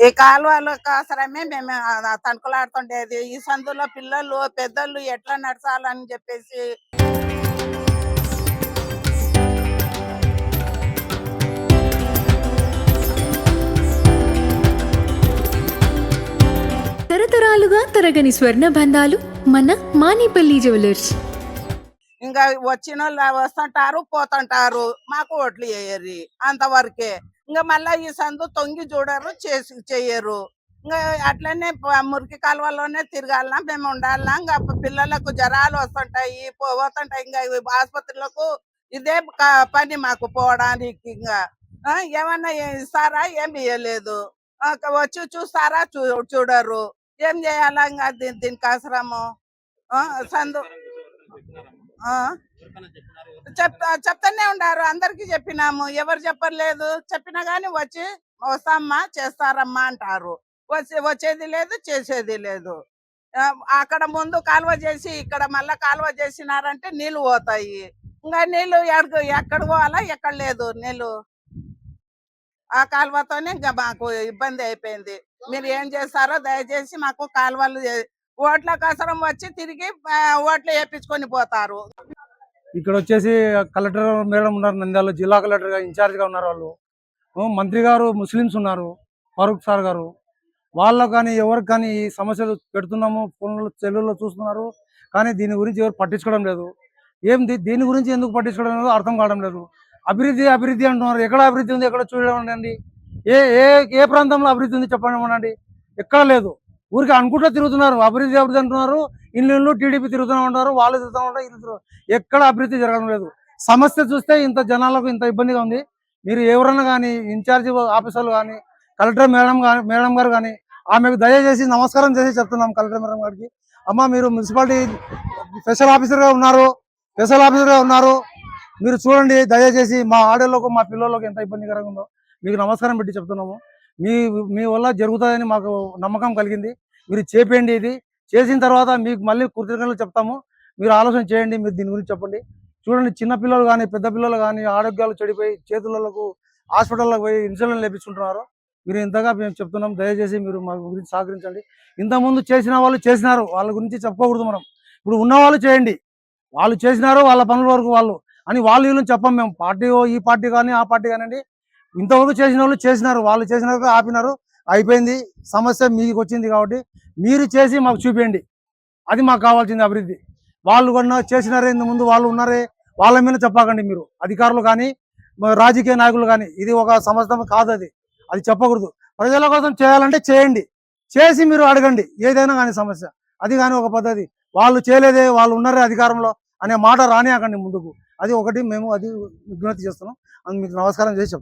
ఈ కాలువల కోసరమే మేము తణుకులాడుతుండేది. ఈ సందులో పిల్లలు, పెద్దలు ఎట్లా నడచాలని చెప్పేసి తరతరాలుగా తరగని స్వర్ణ బంధాలు మన మానిపల్లి జ్యువెలర్స్. ఇంకా వచ్చినోళ్ళు వస్తుంటారు, పోతుంటారు. మాకు ఓట్లు వేయరు అంతవరకే. ఇంకా మళ్ళా ఈ సందు తొంగి చూడరు, చెయ్యరు. ఇంకా అట్లనే మురికి కాలువలోనే తిరగాలనా, మేము ఉండాలనా? ఇంకా పిల్లలకు జ్వరాలు వస్తుంటాయి, పోతుంటాయి. ఇంకా ఆసుపత్రులకు ఇదే పని మాకు పోవడానికి. ఇంకా ఏమన్నా ఇస్తారా? ఏమి ఇయ్యలేదు. వచ్చి చూస్తారా? చూడరు. ఏం చేయాలా? ఇంకా దీనికి అవసరము సందు చెప్తానే ఉన్నారు. అందరికి చెప్పినాము, ఎవరు చెప్పలేదు. చెప్పినా గానీ వచ్చి వస్తామ్మా, చేస్తారమ్మా అంటారు. వచ్చేది లేదు, చేసేది లేదు. అక్కడ ముందు కాలువ చేసి ఇక్కడ మళ్ళా కాలువ చేసినారంటే నీళ్లు పోతాయి. ఇంకా నీళ్లు ఎక్కడ పోవాలా? ఎక్కడ లేదు నీళ్లు. ఆ కాలువతోనే ఇంకా మాకు ఇబ్బంది అయిపోయింది. మీరు ఏం చేస్తారో దయచేసి మాకు కాలువలు ఓట్ల కోసరం వచ్చి తిరిగి ఓట్లు వేయించుకొని పోతారు. ఇక్కడ వచ్చేసి కలెక్టర్ మేడం ఉన్నారు, నంద్యాల జిల్లా కలెక్టర్ గా ఇన్ఛార్జ్ గా ఉన్నారు. వాళ్ళు మంత్రి గారు ముస్లిమ్స్ ఉన్నారు, ఫారూక్ సార్ గారు. వాళ్ళకు కానీ ఎవరికి కానీ ఈ సమస్యలు పెడుతున్నాము, ఫోన్లో సెల్లుల్లో చూస్తున్నారు. కానీ దీని గురించి ఎవరు పట్టించుకోవడం లేదు. దీని గురించి ఎందుకు పట్టించుకోవడం లేదు అర్థం కావడం లేదు. అభివృద్ధి అభివృద్ధి అంటున్నారు. ఎక్కడ అభివృద్ధి ఉంది? ఎక్కడ చూడండి. ఏ ఏ ఏ ప్రాంతంలో అభివృద్ధి ఉంది చెప్పండి. ఎక్కడ లేదు. ఊరికి అనుకుంటూ తిరుగుతున్నారు. అభివృద్ధి అభివృద్ధి అంటున్నారు. ఇల్లు టీడీపీ తిరుగుతూ ఉంటారు, వాళ్ళు తిరుగుతూ ఉంటారు, ఇల్లు. ఎక్కడ అభివృద్ధి జరగడం లేదు. సమస్య చూస్తే ఇంత జనాలకు ఇంత ఇబ్బందిగా ఉంది. మీరు ఎవరన్నా కానీ ఇన్ఛార్జి ఆఫీసర్లు కానీ కలెక్టర్ మేడం గారు కానీ ఆమెకు దయచేసి నమస్కారం చేసి చెప్తున్నాం కలెక్టర్ మేడం గారికి. అమ్మ, మీరు మున్సిపాలిటీ స్పెషల్ ఆఫీసర్గా ఉన్నారు, మీరు చూడండి దయచేసి మా ఆడోళ్ళకు మా పిల్లలకు ఎంత ఇబ్బందికరంగా ఉందో మీకు నమస్కారం పెట్టి చెప్తున్నాము. మీ వల్ల జరుగుతుందని మాకు నమ్మకం కలిగింది. మీరు చేపేయండి. ఇది చేసిన తర్వాత మీకు మళ్ళీ కృతజ్ఞతలు చెప్తాము. మీరు ఆలోచన చేయండి, మీరు దీని గురించి చెప్పండి. చూడండి, చిన్న పిల్లలు కానీ పెద్ద పిల్లలు కానీ ఆరోగ్యాలు చెడిపోయి చేతులకు హాస్పిటల్లోకి పోయి ఇన్సులిన్ లేపించుకుంటున్నారు. మీరు ఇంతగా మేము చెప్తున్నాం, దయచేసి మీరు మా గురించి సహకరించండి. ఇంతకుముందు చేసిన వాళ్ళు చేసినారు, వాళ్ళ గురించి చెప్పుకోకూడదు మనం. ఇప్పుడు ఉన్నవాళ్ళు చేయండి, వాళ్ళు చేసినారు వాళ్ళ పనుల వరకు వాళ్ళు అని వీళ్ళని చెప్పాం మేము. పార్టీ ఈ పార్టీ కానీ ఆ పార్టీ కానివ్వండి, ఇంతవరకు చేసిన వాళ్ళు చేసినారు, వాళ్ళు చేసినారు, ఆపినారు, అయిపోయింది. సమస్య మీకు వచ్చింది కాబట్టి మీరు చేసి మాకు చూపించండి. అది మాకు కావాల్సింది అభివృద్ధి. వాళ్ళు కూడా చేసినారే, ఇంత ముందు వాళ్ళు ఉన్నారే, వాళ్ళ మీద చెప్పకండి. మీరు అధికారులు కానీ రాజకీయ నాయకులు కానీ ఇది ఒక సమస్య కాదు, అది చెప్పకూడదు. ప్రజల కోసం చేయాలంటే చేయండి, చేసి మీరు అడగండి ఏదైనా కానీ సమస్య. అది కానీ ఒక పద్ధతి. వాళ్ళు చేయలేదే, వాళ్ళు ఉన్నారే అధికారంలో అనే మాట రానియకండి ముందుకు. అది ఒకటి మేము అది విజ్ఞప్తి చేస్తున్నాం. మీకు నమస్కారం చేసి చెప్తాం.